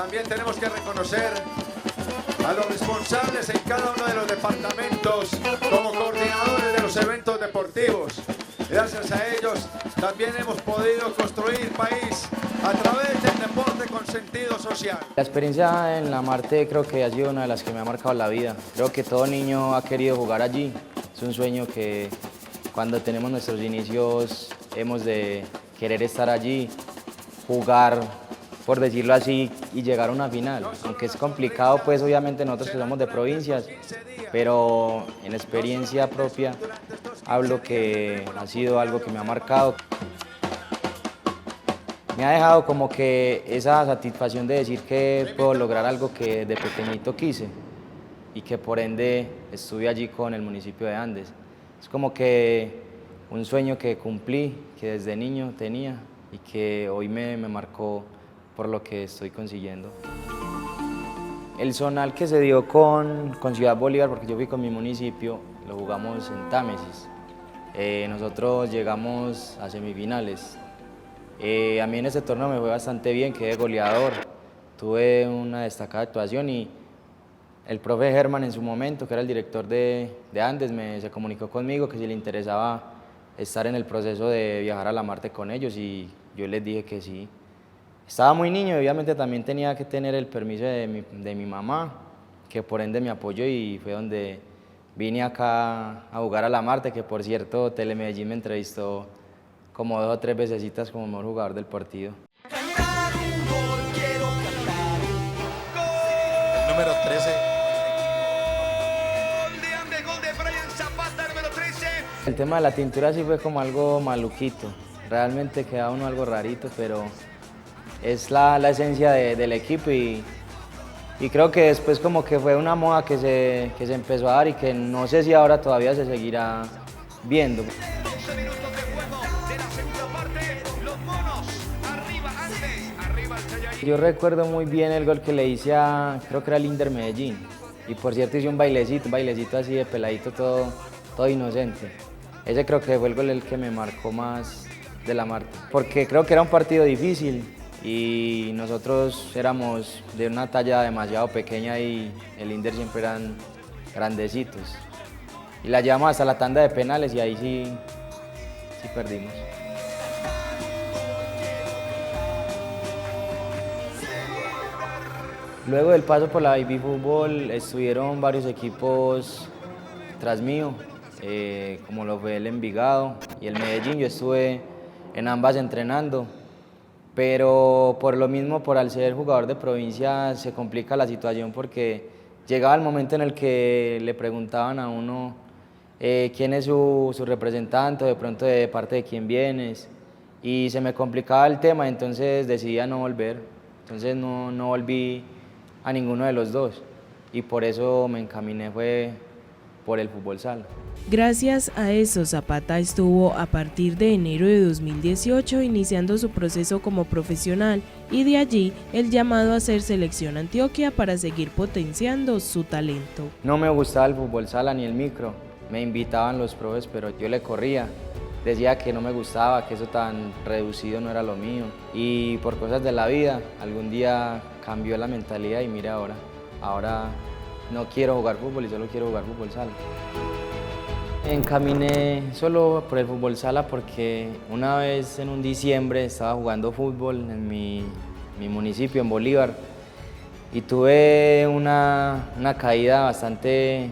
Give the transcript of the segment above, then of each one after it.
También tenemos que reconocer a los responsables en cada uno de los departamentos como coordinadores de los eventos deportivos. Gracias a ellos también hemos podido construir país a través del deporte con sentido social. La experiencia en la Marte creo que ha sido una de las que me ha marcado la vida. Creo que todo niño ha querido jugar allí. Es un sueño que cuando tenemos nuestros inicios hemos de querer estar allí, jugar, por decirlo así, y llegar a una final. Aunque es complicado, pues obviamente nosotros que somos de provincias, pero en experiencia propia hablo que ha sido algo que me ha marcado. Me ha dejado como que esa satisfacción de decir que puedo lograr algo que de pequeñito quise y que por ende estuve allí con el municipio de Andes. Es como que un sueño que cumplí, que desde niño tenía y que hoy me marcó por lo que estoy consiguiendo. El zonal que se dio con Ciudad Bolívar, porque yo fui con mi municipio, lo jugamos en Támesis. Nosotros llegamos a semifinales. A mí en ese torneo me fue bastante bien, quedé goleador, tuve una destacada actuación y el profe Germán en su momento, que era el director de Andes, se comunicó conmigo que si le interesaba estar en el proceso de viajar a la Marte con ellos y yo les dije que sí. Estaba muy niño y obviamente también tenía que tener el permiso de mi mamá, que por ende me apoyó y fue donde vine acá a jugar a la Marte, que por cierto Telemedellín me entrevistó como 2 o 3 vecesitas como mejor jugador del partido. El número 13. El tema de la tintura sí fue como algo maluquito, realmente queda uno algo rarito, pero es la esencia del equipo y creo que después como que fue una moda que se empezó a dar y que no sé si ahora todavía se seguirá viendo. Yo recuerdo muy bien el gol que le hice creo que era el Inder Medellín, y por cierto hice un bailecito así de peladito, todo inocente. Ese creo que fue el gol el que me marcó más de la Marte, porque creo que era un partido difícil y nosotros éramos de una talla demasiado pequeña y el Inder siempre eran grandecitos. Y la llevamos hasta la tanda de penales y ahí sí perdimos. Luego del paso por la Baby Fútbol estuvieron varios equipos tras mío, como lo fue el Envigado y el Medellín. Yo estuve en ambas entrenando, pero por lo mismo, por al ser jugador de provincia, se complica la situación porque llegaba el momento en el que le preguntaban a uno quién es su representante, de pronto de parte de quién vienes, y se me complicaba el tema, entonces decidí a no volver. Entonces no volví a ninguno de los dos y por eso me encaminé fue por el fútbol sala. Gracias a eso, Zapata estuvo a partir de enero de 2018 iniciando su proceso como profesional y de allí el llamado a hacer Selección Antioquia para seguir potenciando su talento. No me gustaba el fútbol sala ni el micro, me invitaban los profes pero yo le corría. Decía que no me gustaba, que eso tan reducido no era lo mío. Y por cosas de la vida, algún día cambió la mentalidad y mira ahora. Ahora no quiero jugar fútbol y solo quiero jugar fútbol sala. Me encaminé solo por el fútbol sala porque una vez en un diciembre estaba jugando fútbol en mi municipio, en Bolívar, y tuve una caída bastante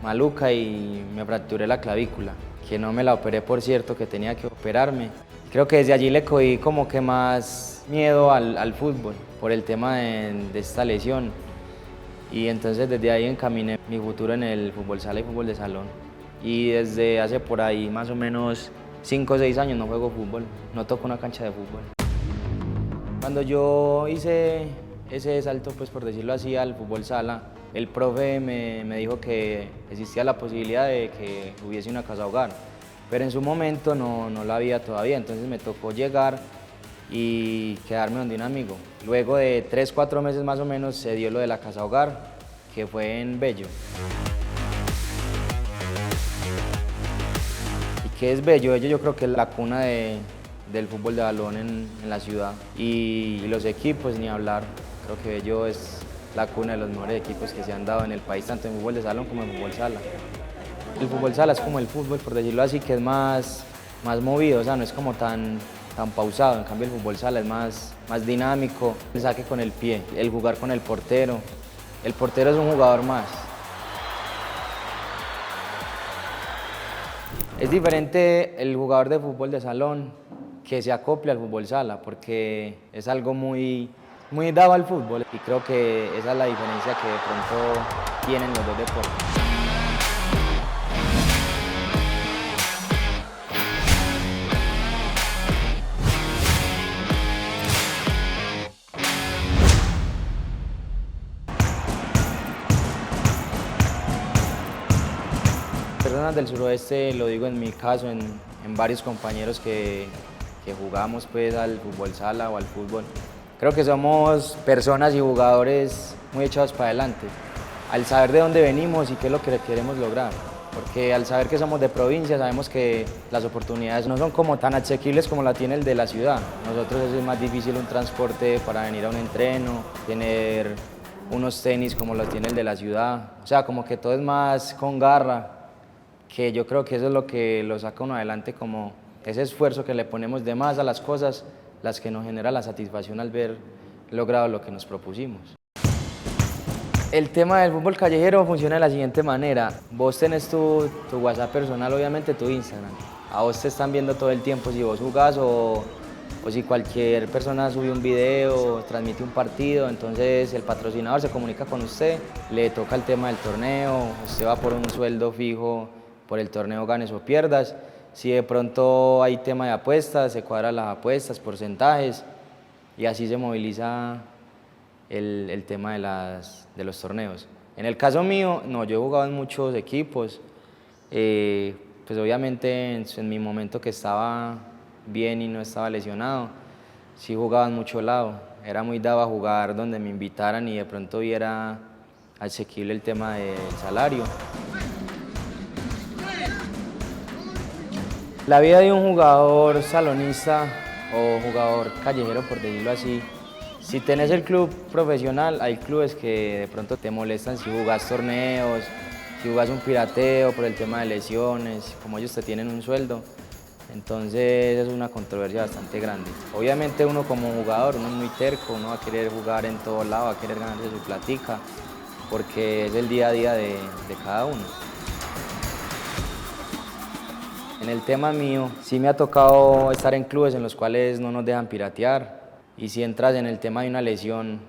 maluca y me fracturé la clavícula. Que no me la operé, por cierto, que tenía que operarme. Creo que desde allí le cogí como que más miedo al fútbol por el tema de esta lesión. Y entonces desde ahí encaminé mi futuro en el fútbol sala y fútbol de salón. Y desde hace por ahí más o menos 5 o 6 años no juego fútbol, no toco una cancha de fútbol. Cuando yo hice ese salto, pues por decirlo así, al fútbol sala, el profe me dijo que existía la posibilidad de que hubiese una casa hogar, pero en su momento no la había todavía, entonces me tocó llegar y quedarme donde un amigo. Luego de 3 o 4 meses más o menos se dio lo de la casa hogar, que fue en Bello. ¿Y qué es Bello? Bello yo creo que es la cuna del fútbol de balón en la ciudad y los equipos ni hablar. Creo que Bello es la cuna de los mejores equipos que se han dado en el país, tanto en fútbol de salón como en fútbol sala. El fútbol sala es como el fútbol, por decirlo así, que es más movido, o sea, no es como tan pausado. En cambio el fútbol sala es más dinámico, el saque con el pie, el jugar con el portero. El portero es un jugador más. Es diferente el jugador de fútbol de salón que se acople al fútbol sala, porque es algo muy dado al fútbol, y creo que esa es la diferencia que de pronto tienen los dos deportes. Personas del suroeste, lo digo en mi caso, en varios compañeros que jugamos pues al fútbol sala o al fútbol. Creo que somos personas y jugadores muy echados para adelante, al saber de dónde venimos y qué es lo que queremos lograr. Porque al saber que somos de provincia, sabemos que las oportunidades no son como tan asequibles como la tiene el de la ciudad. Nosotros es más difícil un transporte para venir a un entreno, tener unos tenis como los tiene el de la ciudad. O sea, como que todo es más con garra, que yo creo que eso es lo que lo saca uno adelante, como ese esfuerzo que le ponemos de más a las cosas, las que nos genera la satisfacción al ver logrado lo que nos propusimos. El tema del fútbol callejero funciona de la siguiente manera. Vos tenés tu WhatsApp personal, obviamente tu Instagram. A vos te están viendo todo el tiempo si vos jugás o si cualquier persona sube un video, transmite un partido, entonces el patrocinador se comunica con usted, le toca el tema del torneo, usted va por un sueldo fijo por el torneo, ganes o pierdas. Si de pronto hay tema de apuestas, se cuadran las apuestas, porcentajes, y así se moviliza el tema de los torneos. En el caso mío, no, yo he jugado en muchos equipos, pues obviamente en mi momento que estaba bien y no estaba lesionado, sí jugaba en mucho lado, era muy dado a jugar donde me invitaran y de pronto viera asequible el tema del salario. La vida de un jugador salonista o jugador callejero, por decirlo así, si tenés el club profesional, hay clubes que de pronto te molestan si jugás torneos, si jugás un pirateo por el tema de lesiones, como ellos te tienen un sueldo, entonces es una controversia bastante grande. Obviamente uno como jugador, uno es muy terco, uno va a querer jugar en todo lado, va a querer ganarse su platica, porque es el día a día de cada uno. En el tema mío, sí me ha tocado estar en clubes en los cuales no nos dejan piratear, y si entras en el tema de una lesión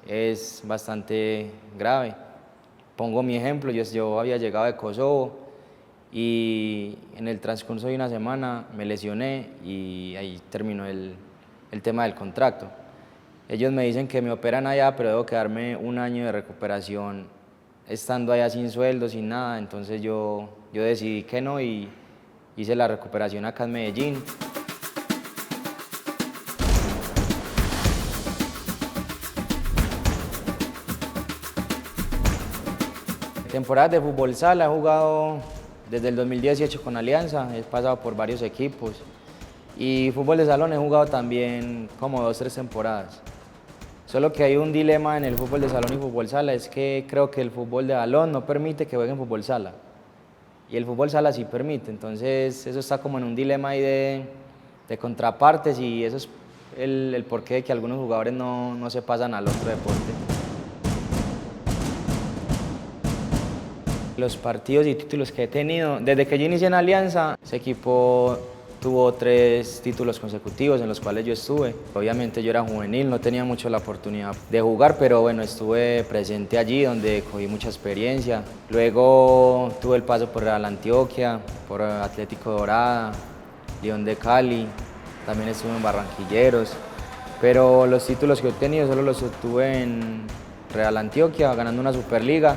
es bastante grave. Pongo mi ejemplo, yo había llegado de Kosovo y en el transcurso de una semana me lesioné y ahí terminó el tema del contrato. Ellos me dicen que me operan allá, pero debo quedarme un año de recuperación estando allá sin sueldo, sin nada, entonces yo decidí que no y hice la recuperación acá en Medellín. Temporadas de fútbol sala he jugado desde el 2018 con Alianza, he pasado por varios equipos. Y fútbol de salón he jugado también como 2 o 3 temporadas. Solo que hay un dilema en el fútbol de salón y fútbol sala, es que creo que el fútbol de balón no permite que jueguen fútbol sala. Y el fútbol sala sí permite, entonces eso está como en un dilema ahí de contrapartes, y eso es el porqué de que algunos jugadores no se pasan al otro deporte. Los partidos y títulos que he tenido, desde que yo inicié en Alianza, ese equipo tuvo 3 títulos consecutivos en los cuales yo estuve. Obviamente yo era juvenil, no tenía mucho la oportunidad de jugar, pero bueno, estuve presente allí donde cogí mucha experiencia. Luego tuve el paso por Real Antioquia, por Atlético Dorada, León de Cali, también estuve en Barranquilleros, pero los títulos que he obtenido solo los obtuve en Real Antioquia, ganando una Superliga,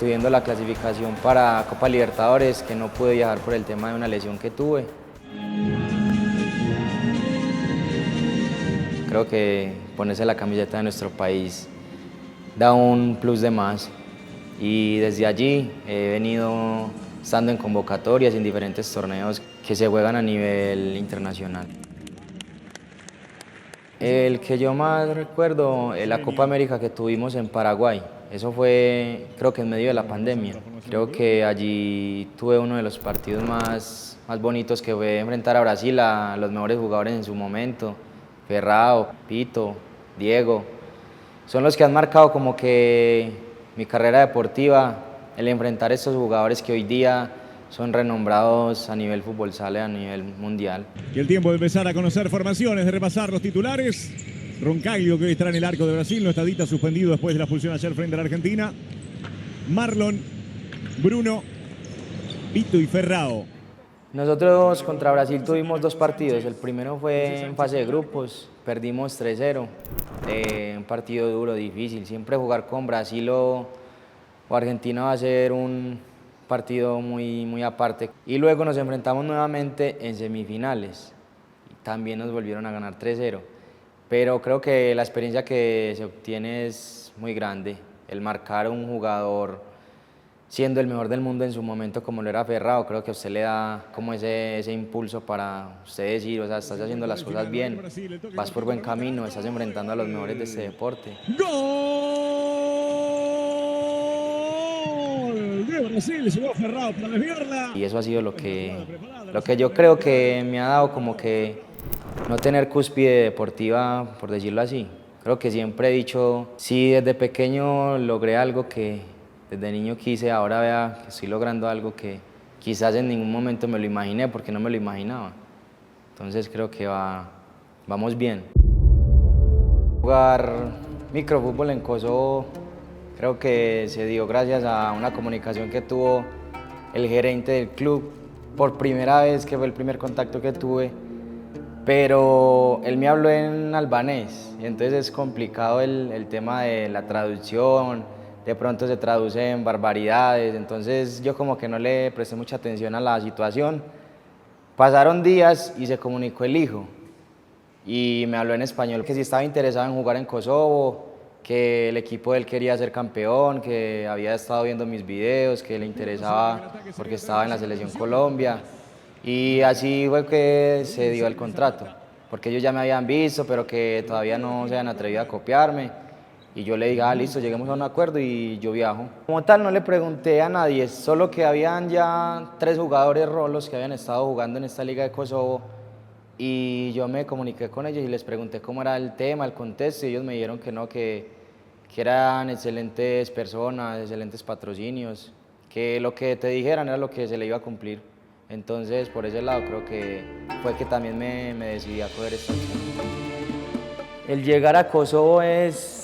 tuviendo la clasificación para Copa Libertadores, que no pude viajar por el tema de una lesión que tuve. Creo que ponerse la camiseta de nuestro país da un plus de más, y desde allí he venido estando en convocatorias en diferentes torneos que se juegan a nivel internacional. El que yo más recuerdo es la Copa América que tuvimos en Paraguay. Eso fue, creo que en medio de la pandemia. Creo que allí tuve uno de los partidos más bonitos, que fue enfrentar a Brasil, a los mejores jugadores en su momento. Ferrao, Pito, Diego. Son los que han marcado como que mi carrera deportiva, el enfrentar a estos jugadores que hoy día son renombrados a nivel fútbol sala, a nivel mundial. Y el tiempo de empezar a conocer formaciones, de repasar los titulares. Roncaglio, que hoy estará en el arco de Brasil, no está Dita, suspendido después de la expulsión ayer frente a la Argentina. Marlon, Bruno, Pito y Ferrao. Nosotros contra Brasil tuvimos 2 partidos. El primero fue en fase de grupos, perdimos 3-0. Un partido duro, difícil. Siempre jugar con Brasil o Argentina va a ser un partido muy aparte. Y luego nos enfrentamos nuevamente en semifinales. También nos volvieron a ganar 3-0. Pero creo que la experiencia que se obtiene es muy grande. El marcar a un jugador siendo el mejor del mundo en su momento, como lo era Ferrao, creo que a usted le da como ese impulso para usted decir, o sea, estás haciendo las cosas bien, vas por buen camino, estás enfrentando a los mejores de este deporte. ¡Gol de Brasil! Llegó Ferrao para desviarla. Y eso ha sido lo que yo creo que me ha dado como que no tener cúspide deportiva, por decirlo así. Creo que siempre he dicho, si desde pequeño logré algo que desde niño quise, ahora vea que estoy logrando algo que quizás en ningún momento me lo imaginé, porque no me lo imaginaba. Entonces creo que vamos bien. Jugar microfútbol en Kosovo creo que se dio gracias a una comunicación que tuvo el gerente del club por primera vez, que fue el primer contacto que tuve, pero él me habló en albanés, y entonces es complicado el tema de la traducción. De pronto se traduce en barbaridades, entonces yo como que no le presté mucha atención a la situación. Pasaron días y se comunicó el hijo y me habló en español que si estaba interesado en jugar en Kosovo, que el equipo de él quería ser campeón, que había estado viendo mis videos, que le interesaba porque estaba en la selección Colombia, y así fue que se dio el contrato, porque ellos ya me habían visto, pero que todavía no se habían atrevido a copiarme. Y yo le dije, listo, lleguemos a un acuerdo y yo viajo. Como tal, no le pregunté a nadie, solo que habían ya 3 jugadores rolos que habían estado jugando en esta liga de Kosovo, y yo me comuniqué con ellos y les pregunté cómo era el tema, el contexto, y ellos me dijeron que no, que eran excelentes personas, excelentes patrocinios, que lo que te dijeran era lo que se le iba a cumplir. Entonces, por ese lado, creo que fue que también me decidí a coger esta opción. El llegar a Kosovo es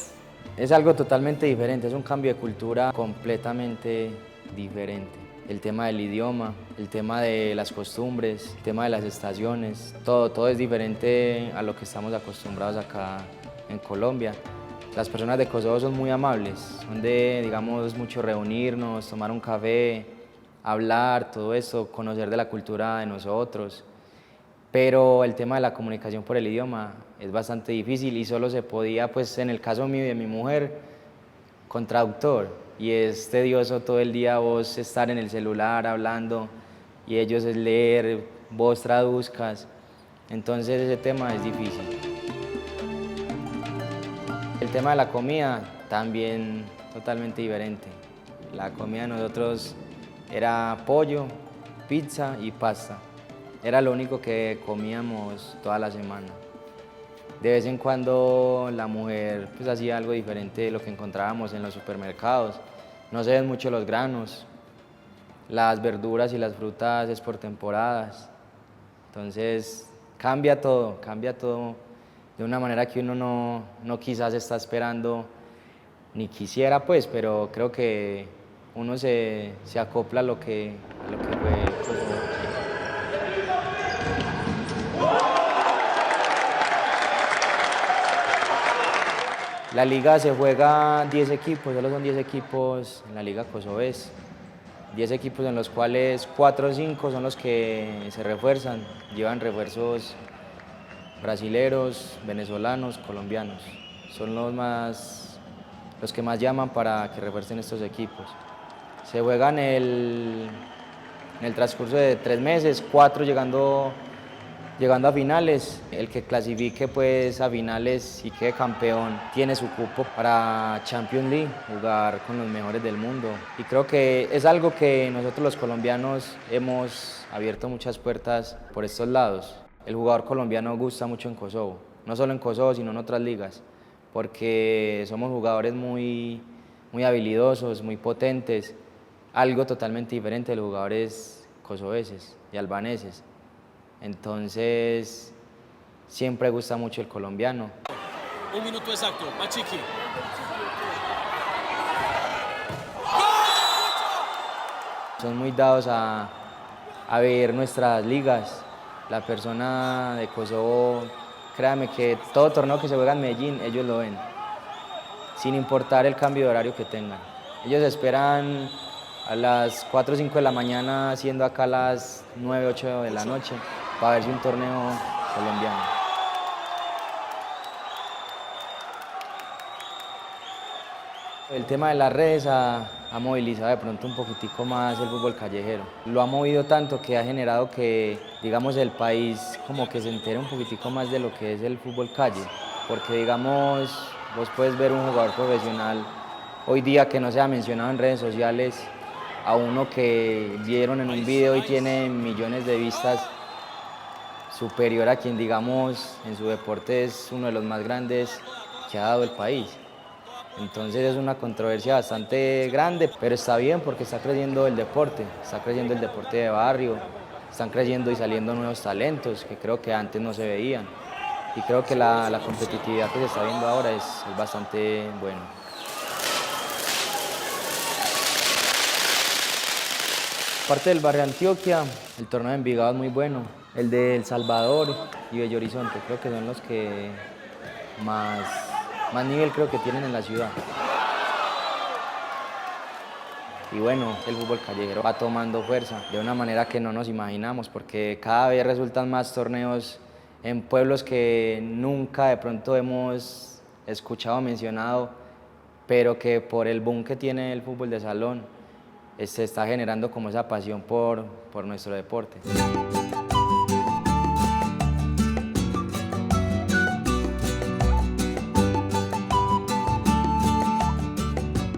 algo totalmente diferente, es un cambio de cultura completamente diferente. El tema del idioma, el tema de las costumbres, el tema de las estaciones, todo es diferente a lo que estamos acostumbrados acá en Colombia. Las personas de Kosovo son muy amables, son de, digamos, mucho reunirnos, tomar un café, hablar, todo eso, conocer de la cultura de nosotros. Pero el tema de la comunicación por el idioma es bastante difícil y solo se podía, pues en el caso mío y de mi mujer, con traductor. Y es tedioso todo el día vos estar en el celular hablando y ellos es leer, vos traduzcas. Entonces ese tema es difícil. El tema de la comida también totalmente diferente. La comida de nosotros era pollo, pizza y pasta. Era lo único que comíamos toda la semana. De vez en cuando la mujer pues, hacía algo diferente de lo que encontrábamos en los supermercados. No se ven mucho los granos, las verduras y las frutas es por temporadas. Entonces cambia todo de una manera que uno no quizás está esperando ni quisiera, pues, pero creo que uno se acopla a lo que fue. Pues, la liga se juega 10 equipos, solo son 10 equipos en la liga kosovés. 10 equipos en los cuales 4 o 5 son los que se refuerzan, llevan refuerzos brasileros, venezolanos, colombianos. Son los que más llaman para que refuercen estos equipos. Se juegan en el transcurso de 3 meses, 4 llegando llegando a finales. El que clasifique pues a finales y quede campeón tiene su cupo para Champions League, jugar con los mejores del mundo. Y creo que es algo que nosotros los colombianos hemos abierto muchas puertas por estos lados. El jugador colombiano gusta mucho en Kosovo, no solo en Kosovo sino en otras ligas, porque somos jugadores muy habilidosos, muy potentes, algo totalmente diferente de los jugadores kosoveses y albaneses. Entonces, siempre gusta mucho el colombiano. Un minuto exacto, Machiqui. Son muy dados a ver nuestras ligas. La persona de Kosovo, créame que todo torneo que se juega en Medellín, ellos lo ven, sin importar el cambio de horario que tengan. Ellos esperan a las 4 o 5 de la mañana, siendo acá las 9, 8 de la noche, para ver si un torneo colombiano. El tema de las redes ha movilizado de pronto un poquitico más el fútbol callejero. Lo ha movido tanto que ha generado que, digamos, el país como que se entere un poquitico más de lo que es el fútbol calle. Porque, digamos, vos puedes ver un jugador profesional hoy día que no sea mencionado en redes sociales, a uno que vieron en un video y tiene millones de vistas, superior a quien, digamos, en su deporte es uno de los más grandes que ha dado el país. Entonces es una controversia bastante grande, pero está bien porque está creciendo el deporte de barrio, están creciendo y saliendo nuevos talentos que creo que antes no se veían. Y creo que la competitividad que se está viendo ahora es bastante buena. Aparte del barrio Antioquia, el torneo de Envigado es muy bueno. El de El Salvador y Bello Horizonte creo que son los que más nivel creo que tienen en la ciudad. Y bueno, el fútbol callejero va tomando fuerza de una manera que no nos imaginamos, porque cada vez resultan más torneos en pueblos que nunca de pronto hemos escuchado mencionado, pero que por el boom que tiene el fútbol de salón, se está generando como esa pasión por nuestro deporte.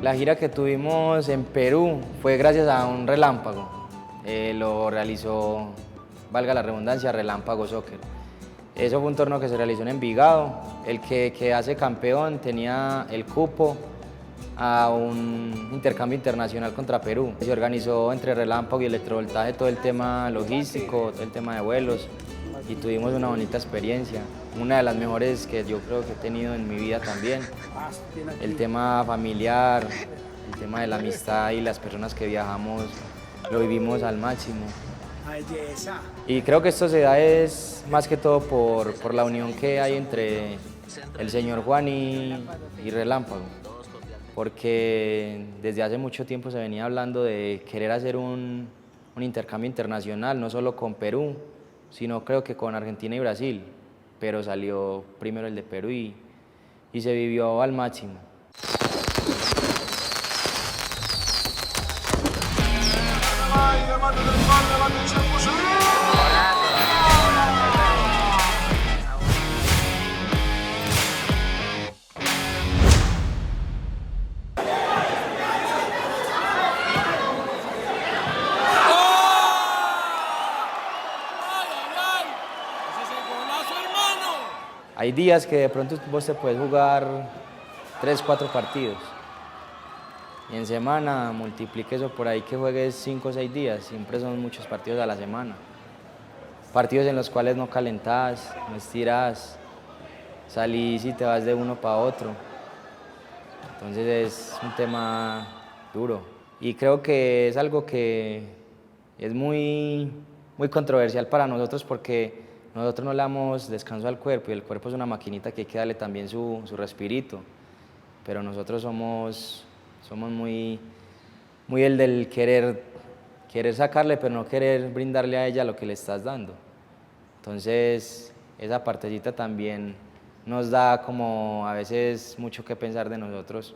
La gira que tuvimos en Perú fue gracias a un relámpago. Lo realizó, valga la redundancia, Relámpago Soccer. Eso fue un torneo que se realizó en Envigado. El que quedase campeón tenía el cupo a un intercambio internacional contra Perú. Se organizó entre Relámpago y Electrovoltaje todo el tema logístico, todo el tema de vuelos, y tuvimos una bonita experiencia, una de las mejores que yo creo que he tenido en mi vida también. El tema familiar, el tema de la amistad y las personas que viajamos, lo vivimos al máximo. Y creo que esto se da es más que todo por la unión que hay entre el señor Juan y Relámpago, porque desde hace mucho tiempo se venía hablando de querer hacer un intercambio internacional, no solo con Perú, sino creo que con Argentina y Brasil, pero salió primero el de Perú y se vivió al máximo. Hay días que de pronto vos te puedes jugar 3, 4 partidos y en semana multiplique eso por ahí que juegues 5 o 6 días, siempre son muchos partidos a la semana. Partidos en los cuales no calentás, no estirás, salís y te vas de uno para otro. Entonces es un tema duro y creo que es algo que es muy controversial para nosotros porque nosotros no le damos descanso al cuerpo y el cuerpo es una maquinita que hay que darle también su respirito, pero nosotros somos muy el del querer sacarle, pero no querer brindarle a ella lo que le estás dando. Entonces esa partecita también nos da como a veces mucho que pensar de nosotros,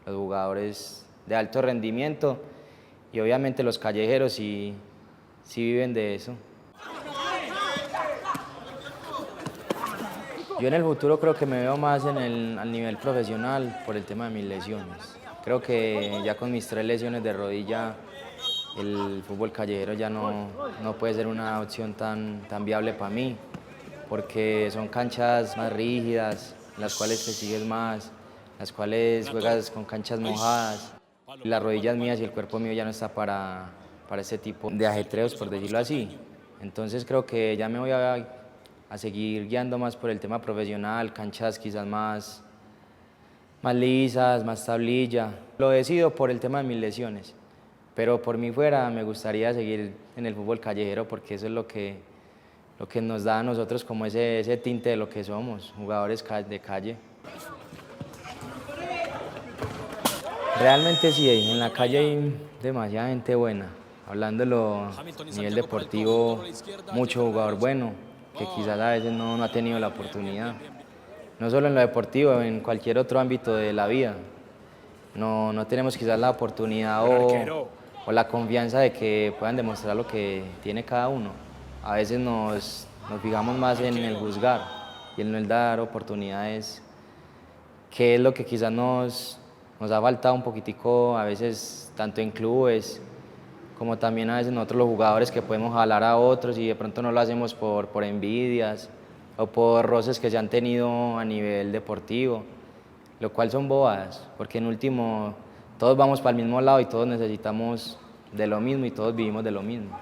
los jugadores de alto rendimiento, y obviamente los callejeros sí viven de eso. Yo en el futuro creo que me veo más al nivel profesional por el tema de mis lesiones. Creo que ya con mis 3 lesiones de rodilla, el fútbol callejero ya no puede ser una opción tan viable para mí, porque son canchas más rígidas, las cuales te sigues más, las cuales juegas con canchas mojadas. Las rodillas mías y el cuerpo mío ya no está para ese tipo de ajetreos, por decirlo así. Entonces creo que ya me voy a seguir guiando más por el tema profesional, canchas quizás más lisas, más tablilla. Lo decido por el tema de mis lesiones, pero por mí fuera me gustaría seguir en el fútbol callejero porque eso es lo que nos da a nosotros como ese tinte de lo que somos, jugadores de calle. Realmente sí, en la calle hay demasiada gente buena. Hablándolo a nivel deportivo, mucho jugador bueno, que quizás a veces no ha tenido la oportunidad. No solo en lo deportivo, en cualquier otro ámbito de la vida. No tenemos quizás la oportunidad o la confianza de que puedan demostrar lo que tiene cada uno. A veces nos fijamos más en el juzgar y en el dar oportunidades, que es lo que quizás nos ha faltado un poquitico, a veces tanto en clubes, como también a veces nosotros los jugadores que podemos jalar a otros y de pronto no lo hacemos por envidias o por roces que se han tenido a nivel deportivo, lo cual son bobadas, porque en último todos vamos para el mismo lado y todos necesitamos de lo mismo y todos vivimos de lo mismo.